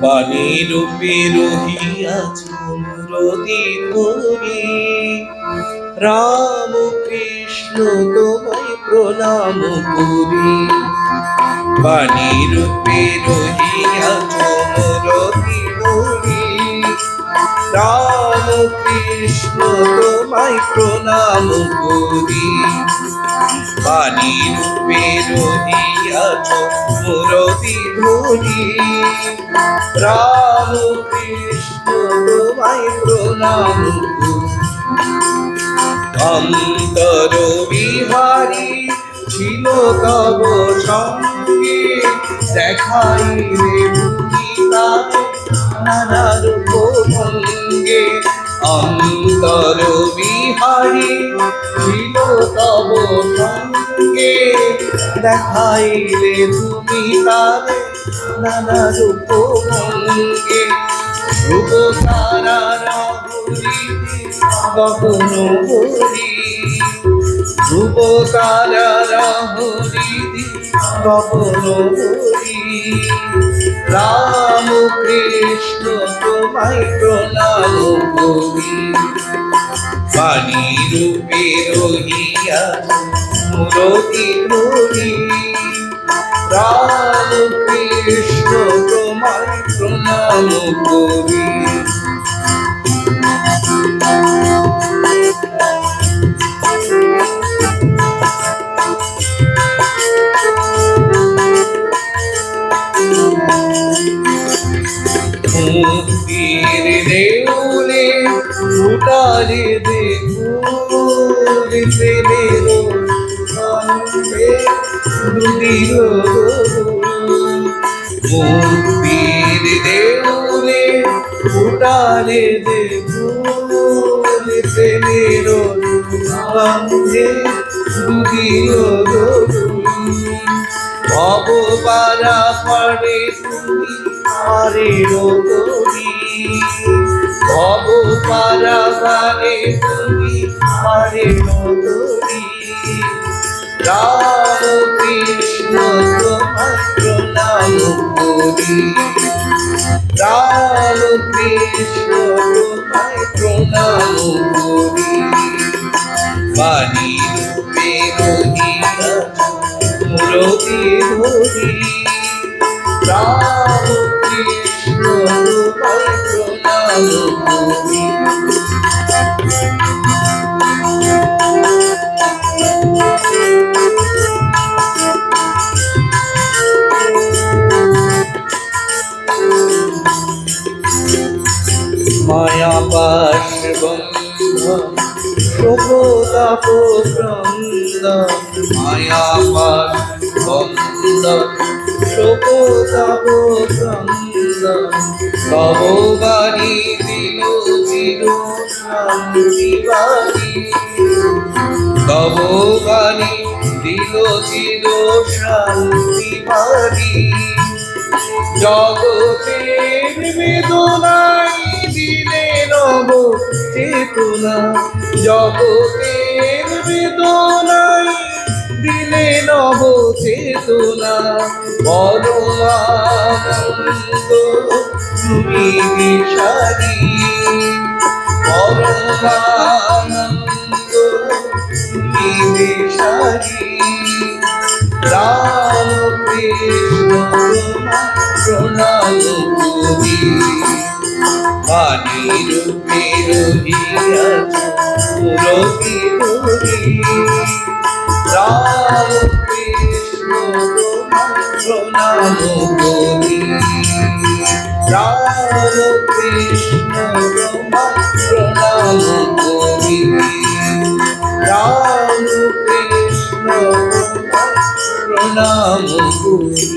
বাণী রূপে রহিয়াছ মুরতি ধরি, রাম কৃষ্ণ তোমায় প্রণাম করি। বাণী রূপে রহিয়াছ মুরতি ধরি, রাম কৃষ্ণ তোমায় প্রণাম করি। বাণী রূপে রহিয়াছ মুরতি ধরি, রাম কৃষ্ণ তোমায় প্রণাম করি। অন্তর বিহারী ছিল তব সঙ্গে, দেখাইলে তুমি তাকে নানা রূপ ভঙ্গে। অন্তর বিহারী ছিল তব সঙ্গে, দেখাইলে তুমি তাকে নানা রূপ ভঙ্গে। রূপ তারা হরি গগন হরি, রূপ তারা হরি গগন হরি। রাম কৃষ্ণ তোমায় প্রণাম করি। বাণী রূপে রহিয়াছ মুরতি ধরি, রাম কৃষ্ণ তোমায় প্রণাম করি। মুক্তির দেউলে ফুটালে দেখুন, প্রেমের সঙ্গে দুদিল। মুক্তির দেউলে ফুটালে দেখুন, প্রেমের সঙ্গে দুদিল। ভববারা পারে তুমি আরে রোগী, ভববারা পারে তুমি আরে রোগী। রাম কৃষ্ণ তোমায় প্রণাম করি, রাম কৃষ্ণ তোমায় প্রণাম করি। বাণী রূপে রহিয়াছ মুরতি ধরি, রাম কৃষ্ণ তোমায় প্রণাম করি। মায়াপাশ বন্ধন শোভতাপ ক্রন্দন, মায়াপাশ বন্ধন শোভতাপ ক্রন্দন। তব বাণী দিল চির শান্তি বাণী, তব বাণী দিল চির শান্তি বাণী। জগতের বেদনায় দিলে নব চেতনা, জগতের বেদনায় দিলে নব চেতনা। পরম আনন্দ তুমি দিশারি, পরম আনন্দ তুমি দিশারি। রাম কৃষ্ণ প্রণাম করি। বাণী রূপে রহিয়াছ মুরতি ধরি, রাম কৃষ্ণ প্রণাম করি। রাম কৃষ্ণ প্রণাম করি, রাম কৃষ্ণ প্রণাম করি।